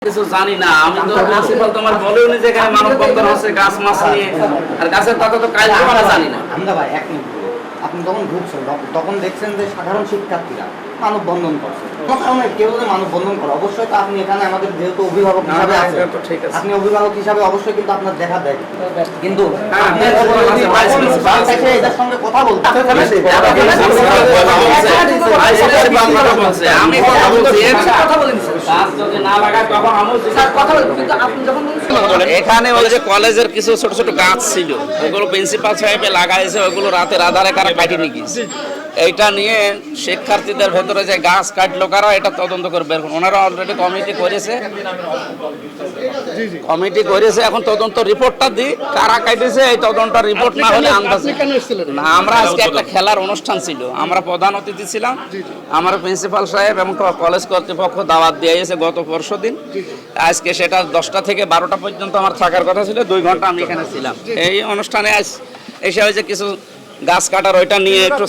কিছু জানি না। আমি তো প্রিন্সিপাল তোমার বলেও নি যে এখানে মানববন্ধন হচ্ছে গাছ মাছ নিয়ে, আর গাছের কথা তো কাজ আমরা জানি না। আমরা ভাই এক মিনিট, আপনি যখন ঢুকছেন তখন দেখছেন যে সাধারণ শিক্ষার্থীরা মানববন্ধন করছে। কোনো কারণে কেউ যদি মানববন্ধন করে অবশ্যই তো আপনি এখানে আমাদের যেহেতু অভিভাবক হিসাবে আছেন, আপনি অভিভাবক হিসাবে অবশ্যই কিন্তু আপনার দেখা দেয়, কিন্তু এদের সঙ্গে কথা বলতে আমি কথা বলছি, কথা বলেন গাছ যদি না লাগায় তখন আমি কথা বলছি, কিন্তু আপনি যখন এখানে ওই যে কলেজের কিছু ছোট ছোট গাছ ছিল ওগুলো প্রিন্সিপাল সাহেবে লাগাইছে, ওগুলো রাতের আধারে কারা কাটি নিয়ে গিয়েছে। এইটা নিয়ে শিক্ষার্থীদের ভেতরে যে গাছ কাটলো কারা, এটা তদন্ত করে বের করুন। ওনারা অলরেডি কমিটি করেছে, এখন তদন্ত রিপোর্টটা দিই কারা কাটেছে। এই তদন্ত রিপোর্ট না হলে না, আমরা আজকে একটা খেলার অনুষ্ঠান ছিল, আমরা প্রধান অতিথি ছিলাম। আমার প্রিন্সিপাল সাহেব এবং কলেজ কর্তৃপক্ষ দাওয়াত দিয়েছে গত পরশুদিন। আজকে সেটা 10টা থেকে 12টা পর্যন্ত আমার থাকার কথা ছিল, 2 ঘন্টা আমি এখানে ছিলাম। এই অনুষ্ঠানে এসে হয়েছে কিছু গাছ কাটার, ওইটা নিয়ে একটু